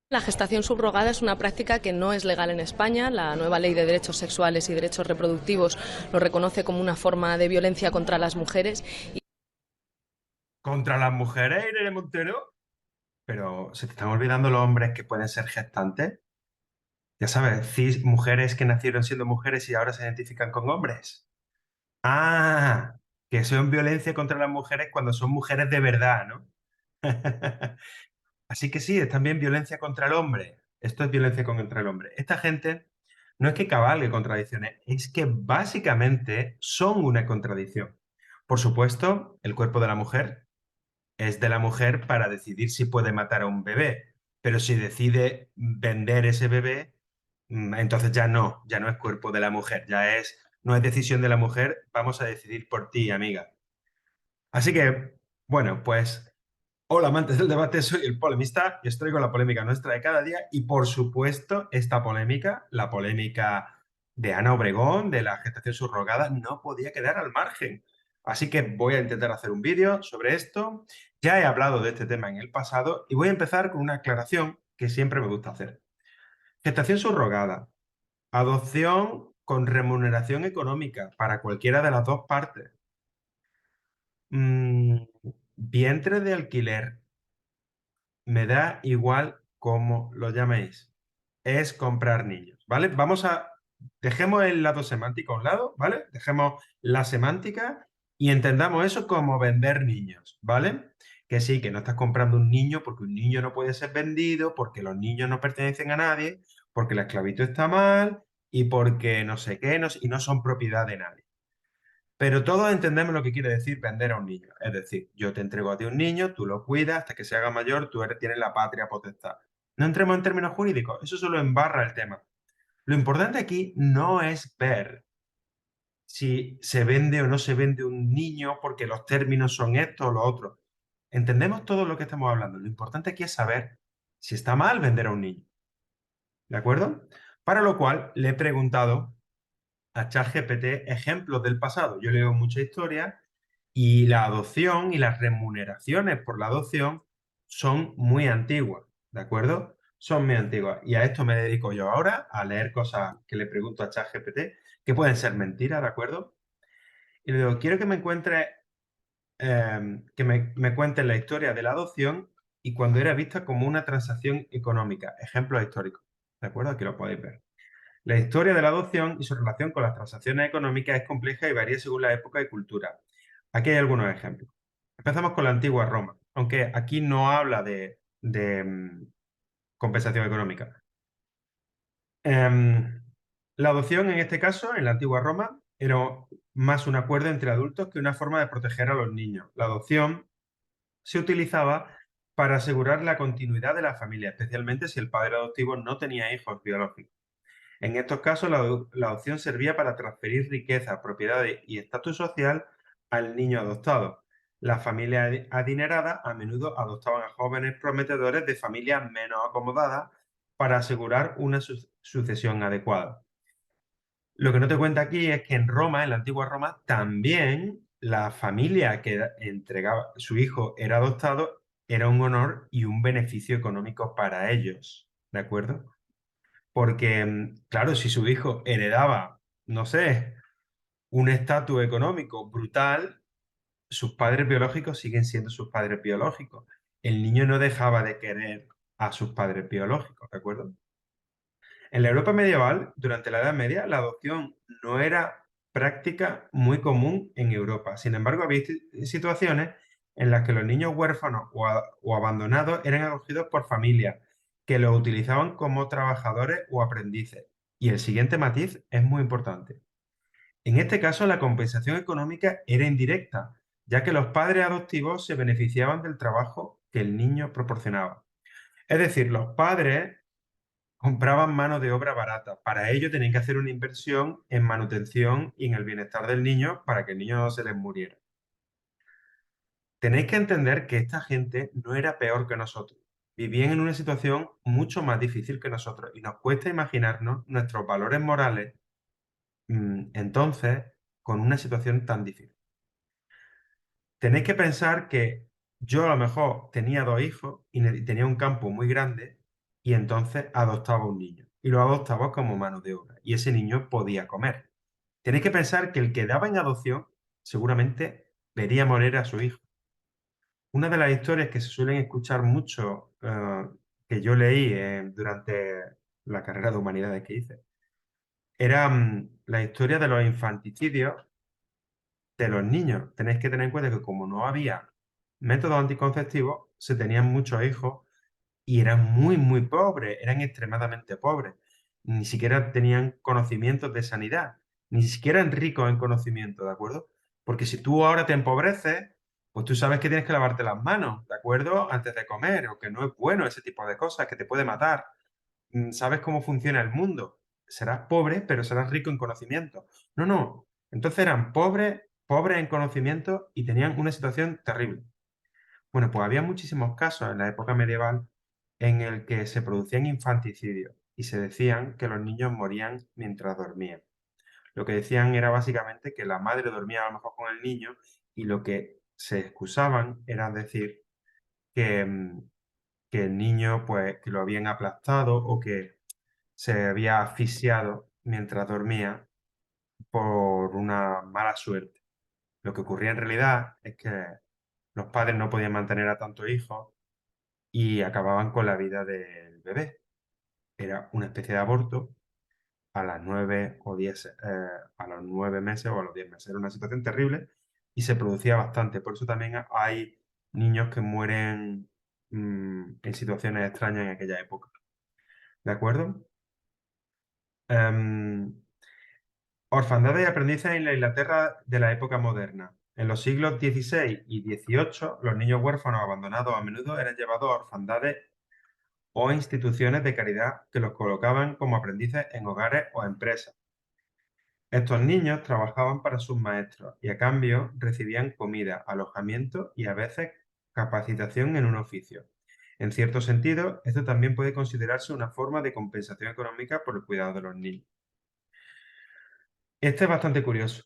La gestación subrogada es una práctica que no es legal en España. La nueva Ley de Derechos Sexuales y Derechos Reproductivos lo reconoce como una forma de violencia contra las mujeres. ¿Contra las mujeres, Irene Montero? Pero se te están olvidando los hombres que pueden ser gestantes. Ya sabes, cis mujeres que nacieron siendo mujeres y ahora se identifican con hombres. Ah, que son violencia contra las mujeres cuando son mujeres de verdad, ¿no? Así que sí, es también violencia contra el hombre. Esto es violencia contra el hombre. Esta gente no es que cabalgue contradicciones, es que básicamente son una contradicción. Por supuesto, el cuerpo de la mujer es de la mujer para decidir si puede matar a un bebé, pero si decide vender ese bebé, entonces ya no es cuerpo de la mujer, no es decisión de la mujer, vamos a decidir por ti, amiga. Así que, bueno, pues, hola amantes del debate, soy el polemista y os traigo la polémica nuestra de cada día y por supuesto esta polémica, la polémica de Ana Obregón, de la gestación subrogada, no podía quedar al margen. Así que voy a intentar hacer un vídeo sobre esto. Ya he hablado de este tema en el pasado y voy a empezar con una aclaración que siempre me gusta hacer. Gestación subrogada, adopción con remuneración económica para cualquiera de las dos partes. Mm, vientre de alquiler, me da igual cómo lo llaméis. Es comprar niños, ¿vale? Dejemos el lado semántico a un lado, ¿vale? Dejemos la semántica y entendamos eso como vender niños, ¿vale? Que sí, que no estás comprando un niño porque un niño no puede ser vendido, porque los niños no pertenecen a nadie, porque la esclavitud está mal y porque no sé qué, y no son propiedad de nadie. Pero todos entendemos lo que quiere decir vender a un niño. Es decir, yo te entrego a ti un niño, tú lo cuidas hasta que se haga mayor, tienes la patria potestad. No entremos en términos jurídicos, eso solo embarra el tema. Lo importante aquí no es ver si se vende o no se vende un niño porque los términos son estos o los otros. Entendemos todo lo que estamos hablando. Lo importante aquí es saber si está mal vender a un niño. ¿De acuerdo? Para lo cual le he preguntado a ChatGPT ejemplos del pasado. Yo leo mucha historia y la adopción y las remuneraciones por la adopción son muy antiguas, ¿de acuerdo? Son muy antiguas. Y a esto me dedico yo ahora, a leer cosas que le pregunto a ChatGPT, que pueden ser mentiras, ¿de acuerdo? Y le digo, quiero que me encuentre, me cuente la historia de la adopción y cuando era vista como una transacción económica. Ejemplos históricos, ¿de acuerdo? Aquí lo podéis ver. La historia de la adopción y su relación con las transacciones económicas es compleja y varía según la época y cultura. Aquí hay algunos ejemplos. Empezamos con la antigua Roma, aunque aquí no habla de compensación económica. Em, la adopción, en este caso, en la antigua Roma, era más un acuerdo entre adultos que una forma de proteger a los niños. La adopción se utilizaba para asegurar la continuidad de la familia, especialmente si el padre adoptivo no tenía hijos biológicos. En estos casos, la adopción servía para transferir riqueza, propiedades y estatus social al niño adoptado. Las familias adineradas a menudo adoptaban a jóvenes prometedores de familias menos acomodadas para asegurar una sucesión adecuada. Lo que no te cuenta aquí es que en Roma, en la antigua Roma, también la familia que entregaba su hijo era adoptado era un honor y un beneficio económico para ellos. ¿De acuerdo? Porque, claro, si su hijo heredaba, no sé, un estatus económico brutal, sus padres biológicos siguen siendo sus padres biológicos. El niño no dejaba de querer a sus padres biológicos, ¿de acuerdo? En la Europa medieval, durante la Edad Media, la adopción no era práctica muy común en Europa. Sin embargo, había situaciones en las que los niños huérfanos o abandonados eran acogidos por familias que los utilizaban como trabajadores o aprendices. Y el siguiente matiz es muy importante. En este caso, la compensación económica era indirecta, ya que los padres adoptivos se beneficiaban del trabajo que el niño proporcionaba. Es decir, los padres compraban mano de obra barata. Para ello tenían que hacer una inversión en manutención y en el bienestar del niño para que el niño no se les muriera. Tenéis que entender que esta gente no era peor que nosotros. Vivían en una situación mucho más difícil que nosotros y nos cuesta imaginarnos nuestros valores morales, entonces con una situación tan difícil. Tenéis que pensar que yo a lo mejor tenía dos hijos y tenía un campo muy grande y entonces adoptaba un niño y lo adoptaba como mano de obra y ese niño podía comer. Tenéis que pensar que el que daba en adopción seguramente vería morir a su hijo. Una de las historias que se suelen escuchar mucho, que yo leí durante la carrera de humanidades que hice, era la historia de los infanticidios de los niños. Tenéis que tener en cuenta que como no había métodos anticonceptivos, se tenían muchos hijos y eran muy, muy pobres, eran extremadamente pobres. Ni siquiera tenían conocimientos de sanidad, ni siquiera eran ricos en conocimiento, ¿de acuerdo? Porque si tú ahora te empobreces, pues tú sabes que tienes que lavarte las manos, ¿de acuerdo? Antes de comer, o que no es bueno ese tipo de cosas, que te puede matar. Sabes cómo funciona el mundo. Serás pobre, pero serás rico en conocimiento. No, no. Entonces eran pobres, pobres en conocimiento y tenían una situación terrible. Bueno, pues había muchísimos casos en la época medieval en el que se producían infanticidios y se decían que los niños morían mientras dormían. Lo que decían era básicamente que la madre dormía a lo mejor con el niño y lo que se excusaban era decir que, que el niño pues que lo habían aplastado o que se había asfixiado mientras dormía por una mala suerte. Lo que ocurría en realidad es que los padres no podían mantener a tantos hijos y acababan con la vida del bebé. Era una especie de aborto a las 9 o 10, a los 9 meses o a los 10 meses. Era una situación terrible y se producía bastante. Por eso también hay niños que mueren en situaciones extrañas en aquella época. ¿De acuerdo? Em, Orfandades y aprendices en la Inglaterra de la época moderna. En los siglos XVI y XVIII, los niños huérfanos abandonados a menudo eran llevados a orfandades o instituciones de caridad que los colocaban como aprendices en hogares o empresas. Estos niños trabajaban para sus maestros y a cambio recibían comida, alojamiento y a veces capacitación en un oficio. En cierto sentido, esto también puede considerarse una forma de compensación económica por el cuidado de los niños. Este es bastante curioso,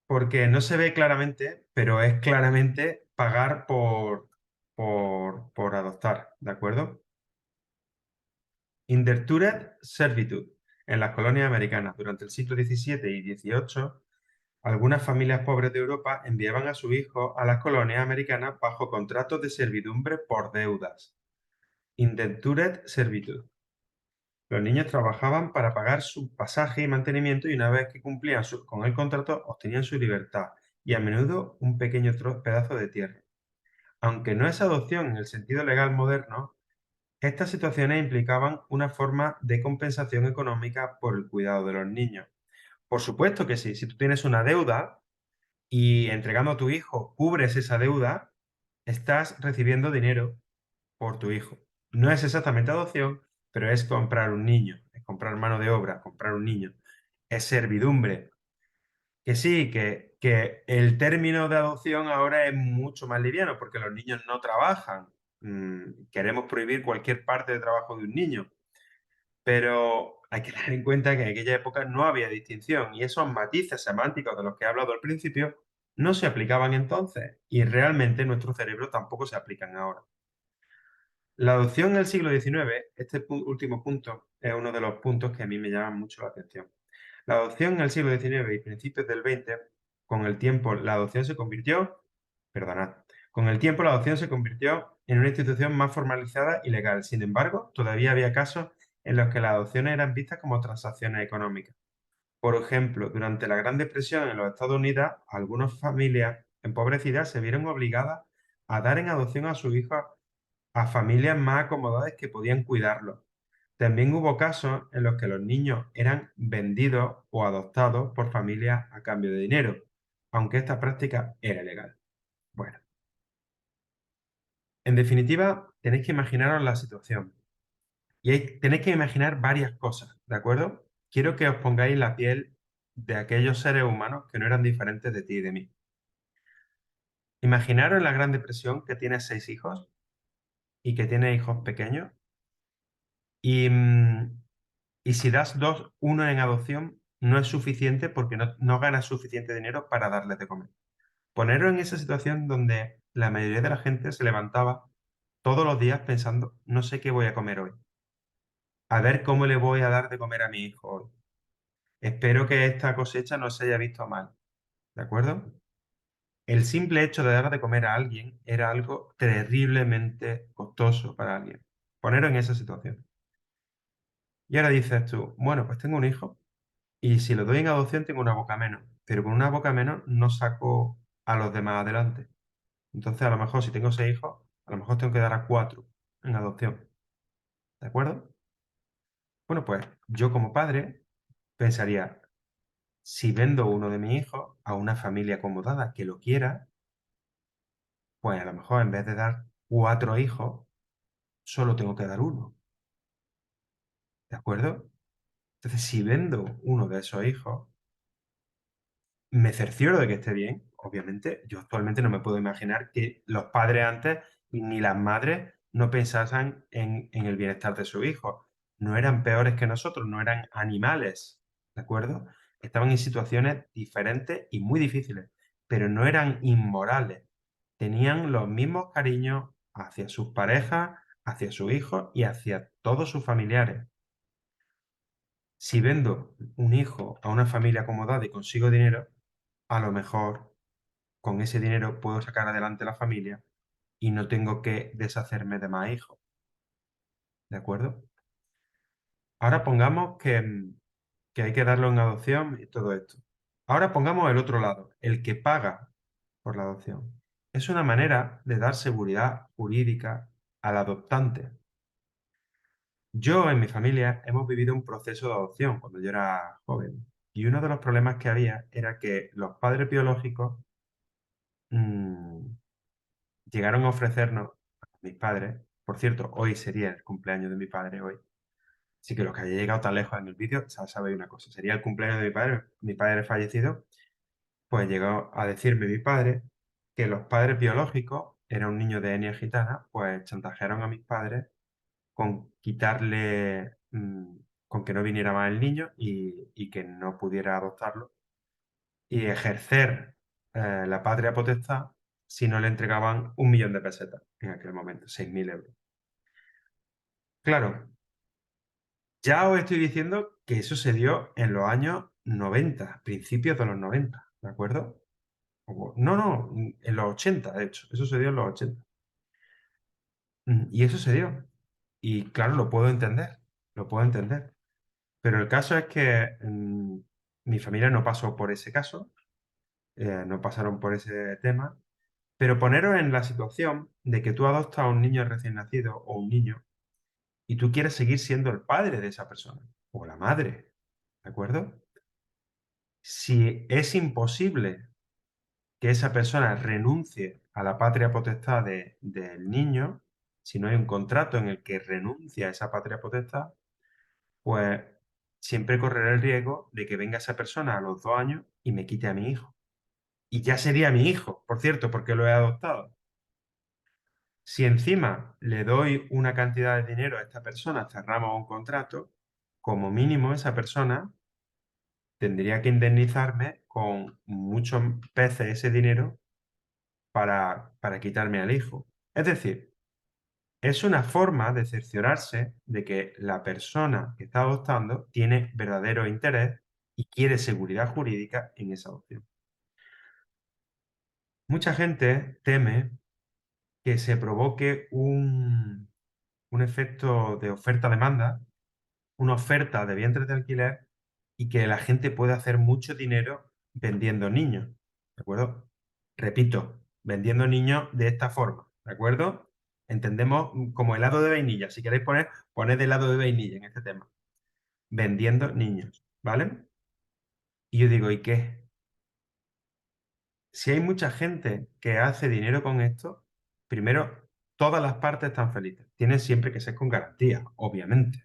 porque no se ve claramente, pero es claramente pagar por adoptar, ¿de acuerdo? Indentured servitude. En las colonias americanas, durante el siglo XVII y XVIII, algunas familias pobres de Europa enviaban a sus hijos a las colonias americanas bajo contratos de servidumbre por deudas. Indentured servitude. Los niños trabajaban para pagar su pasaje y mantenimiento y una vez que cumplían con el contrato obtenían su libertad y a menudo un pequeño pedazo de tierra. Aunque no es adopción en el sentido legal moderno, estas situaciones implicaban una forma de compensación económica por el cuidado de los niños. Por supuesto que sí, si tú tienes una deuda y entregando a tu hijo cubres esa deuda, estás recibiendo dinero por tu hijo. No es exactamente adopción, pero es comprar un niño, es comprar mano de obra, comprar un niño. Es servidumbre. Que sí, que el término de adopción ahora es mucho más liviano porque los niños no trabajan. Queremos prohibir cualquier parte de trabajo de un niño, pero hay que tener en cuenta que en aquella época no había distinción y esos matices semánticos de los que he hablado al principio no se aplicaban entonces y realmente en nuestro cerebro tampoco se aplican ahora. La adopción en el siglo XIX, este último punto, es uno de los puntos que a mí me llaman mucho la atención. La adopción en el siglo XIX y principios del XX, con el tiempo la adopción se convirtió, perdonad, con el tiempo la adopción se convirtió en una institución más formalizada y legal. Sin embargo, todavía había casos en los que las adopciones eran vistas como transacciones económicas. Por ejemplo, durante la Gran Depresión en los Estados Unidos, algunas familias empobrecidas se vieron obligadas a dar en adopción a sus hijos a familias más acomodadas que podían cuidarlos. También hubo casos en los que los niños eran vendidos o adoptados por familias a cambio de dinero, aunque esta práctica era legal. Bueno, en definitiva, tenéis que imaginaros la situación y tenéis que imaginar varias cosas, ¿de acuerdo? Quiero que os pongáis en la piel de aquellos seres humanos que no eran diferentes de ti y de mí. Imaginaros la Gran Depresión que tiene 6 hijos y que tiene hijos pequeños y, y si das dos, uno en adopción, no es suficiente porque no ganas suficiente dinero para darles de comer. Poneros en esa situación donde la mayoría de la gente se levantaba todos los días pensando, no sé qué voy a comer hoy. a ver cómo le voy a dar de comer a mi hijo hoy. Espero que esta cosecha no se haya visto mal, ¿de acuerdo? El simple hecho de dar de comer a alguien era algo terriblemente costoso para alguien. Poneros en esa situación. Y ahora dices tú, bueno, pues tengo un hijo y si lo doy en adopción tengo una boca menos, pero con una boca menos no saco a los demás adelante. Entonces, a lo mejor si tengo 6 hijos, a lo mejor tengo que dar a 4 en adopción. ¿De acuerdo? Bueno, pues yo como padre pensaría, si vendo uno de mis hijos a una familia acomodada que lo quiera, pues a lo mejor en vez de dar 4 hijos, solo tengo que dar uno. ¿De acuerdo? Entonces, si vendo uno de esos hijos, me cercioro de que esté bien. Obviamente, yo actualmente no me puedo imaginar que los padres antes ni las madres no pensasen en el bienestar de sus hijos. No eran peores que nosotros, no eran animales, ¿de acuerdo? Estaban en situaciones diferentes y muy difíciles, pero no eran inmorales. Tenían los mismos cariños hacia sus parejas, hacia sus hijos y hacia todos sus familiares. Si vendo un hijo a una familia acomodada y consigo dinero, a lo mejor con ese dinero puedo sacar adelante la familia y no tengo que deshacerme de más hijos, ¿de acuerdo? Ahora pongamos que hay que darlo en adopción y todo esto. Ahora pongamos el otro lado, el que paga por la adopción. Es una manera de dar seguridad jurídica al adoptante. Yo en mi familia hemos vivido un proceso de adopción cuando yo era joven y uno de los problemas que había era que los padres biológicos mm, llegaron a ofrecernos, a mis padres, por cierto, hoy sería el cumpleaños de mi padre, hoy. Así que los que hayáis llegado tan lejos en el vídeo, sabéis una cosa, sería el cumpleaños de mi padre fallecido, pues llegó a decirme mi padre que los padres biológicos, era un niño de etnia gitana, pues chantajearon a mis padres con quitarle, con que no viniera más el niño y que no pudiera adoptarlo y ejercer la patria potestad si no le entregaban 1 millón de pesetas en aquel momento, 6.000 euros. Claro, ya os estoy diciendo que eso se dio en los años 90, principios de los 90, ¿de acuerdo? No, en los 80, de hecho, eso se dio en los 80. Y eso se dio. Y claro, lo puedo entender, lo puedo entender. Pero el caso es que mi familia no pasó por ese caso, no pasaron por ese tema. Pero poneros en la situación de que tú adoptas a un niño recién nacido o un niño y tú quieres seguir siendo el padre de esa persona o la madre, ¿de acuerdo? Si es imposible que esa persona renuncie a la patria potestad del niño, si no hay un contrato en el que renuncia a esa patria potestad, pues siempre correré el riesgo de que venga esa persona a los 2 años y me quite a mi hijo. Y ya sería mi hijo, por cierto, porque lo he adoptado. Si encima le doy una cantidad de dinero a esta persona, cerramos un contrato, como mínimo esa persona tendría que indemnizarme con muchos veces ese dinero para quitarme al hijo. Es decir, es una forma de cerciorarse de que la persona que está adoptando tiene verdadero interés y quiere seguridad jurídica en esa adopción. Mucha gente teme que se provoque un efecto de oferta-demanda, una oferta de vientres de alquiler y que la gente puede hacer mucho dinero vendiendo niños, ¿de acuerdo? Repito, vendiendo niños de esta forma, ¿de acuerdo? Entendemos como helado de vainilla. Si queréis poner, poned helado de vainilla en este tema. Vendiendo niños, ¿vale? Y yo digo, ¿y qué? Si hay mucha gente que hace dinero con esto, primero, todas las partes están felices. Tienen siempre que ser con garantía, obviamente.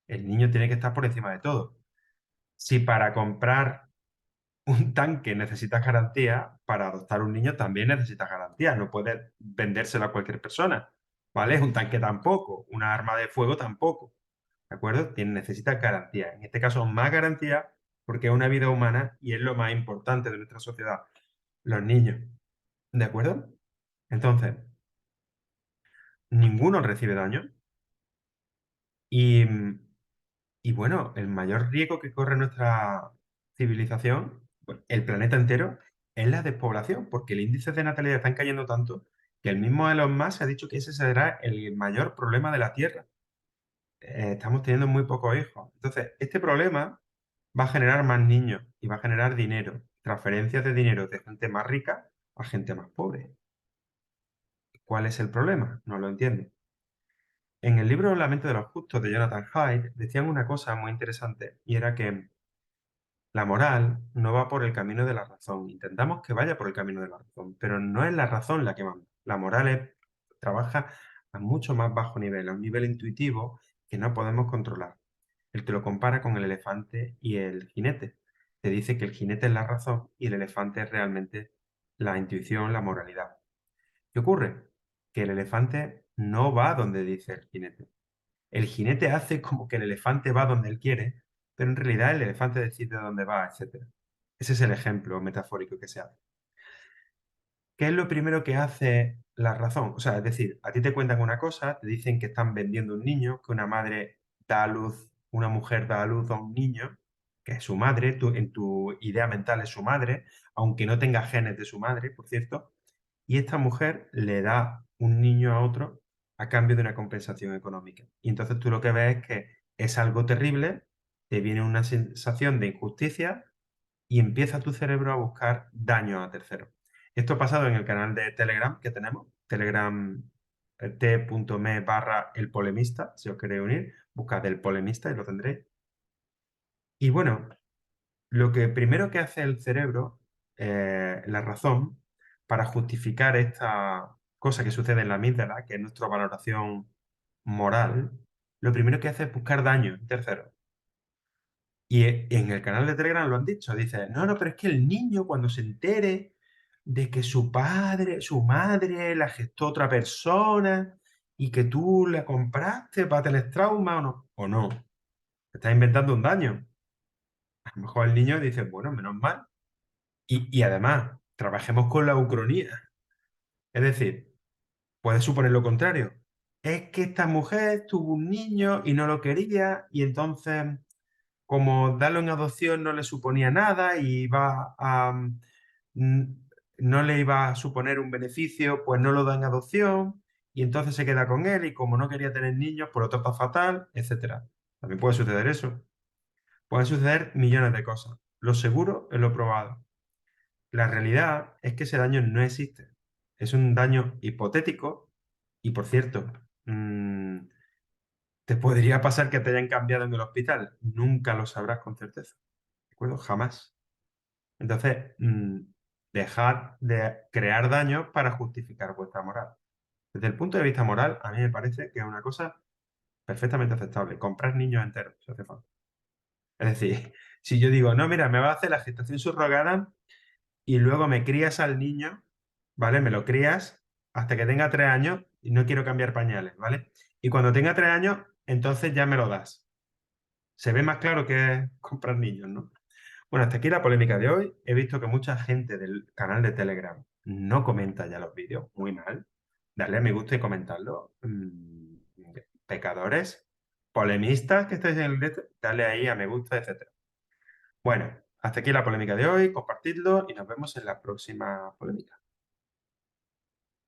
El niño tiene que estar por encima de todo. Si para comprar un tanque necesitas garantía, para adoptar un niño también necesitas garantía. No puedes vendérselo a cualquier persona, ¿vale? Un tanque tampoco, una arma de fuego tampoco, ¿de acuerdo? Necesitas garantía. En este caso, más garantía porque es una vida humana y es lo más importante de nuestra sociedad, los niños, ¿de acuerdo? Entonces, ninguno recibe daño y Y bueno, el mayor riesgo que corre nuestra civilización, bueno, el planeta entero, es la despoblación, porque el índice de natalidad están cayendo tanto que el mismo Elon Musk ha dicho que ese será el mayor problema de la Tierra. Estamos teniendo muy pocos hijos. Entonces, este problema va a generar más niños y va a generar dinero, transferencias de dinero de gente más rica a gente más pobre. ¿Cuál es el problema? No lo entiendo. En el libro La mente de los justos de Jonathan Haidt decían una cosa muy interesante y era que la moral no va por el camino de la razón. Intentamos que vaya por el camino de la razón, pero no es la razón la que manda. La moral trabaja a mucho más bajo nivel, a un nivel intuitivo que no podemos controlar. Él te lo compara con el elefante y el jinete. Te dice que el jinete es la razón y el elefante es realmente la intuición, la moralidad. ¿Qué ocurre? Que el elefante no va donde dice el jinete. El jinete hace como que el elefante va donde él quiere, pero en realidad el elefante decide dónde va, etc. Ese es el ejemplo metafórico que se hace. ¿Qué es lo primero que hace la razón? O sea, es decir, a ti te cuentan una cosa, te dicen que están vendiendo un niño, que una madre da a luz, una mujer da a luz a un niño, que es su madre, en tu idea mental es su madre, aunque no tenga genes de su madre, por cierto, y esta mujer le da un niño a otro a cambio de una compensación económica. Y entonces tú lo que ves es que es algo terrible, te viene una sensación de injusticia y empieza tu cerebro a buscar daño a terceros. Esto ha pasado en el canal de Telegram que tenemos, Telegram t.me barra el polemista, si os queréis unir, buscad el polemista y lo tendréis. Y bueno, lo que primero que hace el cerebro, la razón, para justificar esta cosa que sucede en la amígdala, que es nuestra valoración moral, lo primero que hace es buscar daño en terceros. Y en el canal de Telegram lo han dicho, dice, no, no, pero es que el niño cuando se entere de que su padre, su madre la gestó otra persona y que tú la compraste, va a tener trauma o no. O no, te estás inventando un daño. A lo mejor el niño dice, bueno, menos mal. Y además, trabajemos con la ucronía. Es decir, puedes suponer lo contrario. Es que esta mujer tuvo un niño y no lo quería y entonces como darlo en adopción no le suponía nada y mm, no le iba a suponer un beneficio, pues no lo da en adopción y entonces se queda con él y como no quería tener niños, pues lo trata fatal, etcétera. También puede suceder eso. Pueden suceder millones de cosas. Lo seguro es lo probado. La realidad es que ese daño no existe. Es un daño hipotético y, por cierto, te podría pasar que te hayan cambiado en el hospital. Nunca lo sabrás con certeza. ¿De acuerdo? Jamás. Entonces, dejad de crear daños para justificar vuestra moral. Desde el punto de vista moral, a mí me parece que es una cosa perfectamente aceptable. Comprar niños enteros, si hace falta. Es decir, si yo digo, no, mira, me va a hacer la gestación subrogada y luego me crías al niño, ¿vale? Me lo crías hasta que tenga 3 años y no quiero cambiar pañales, ¿vale? Y cuando tenga 3 años, entonces ya me lo das. Se ve más claro que es comprar niños, ¿no? Bueno, hasta aquí la polémica de hoy. He visto que mucha gente del canal de Telegram no comenta ya los vídeos, muy mal. Dale a me gusta y comentarlo. Pecadores, polemistas que estáis en el directo, dale ahí a me gusta, etcétera. Bueno, hasta aquí la polémica de hoy, compartidlo y nos vemos en la próxima polémica.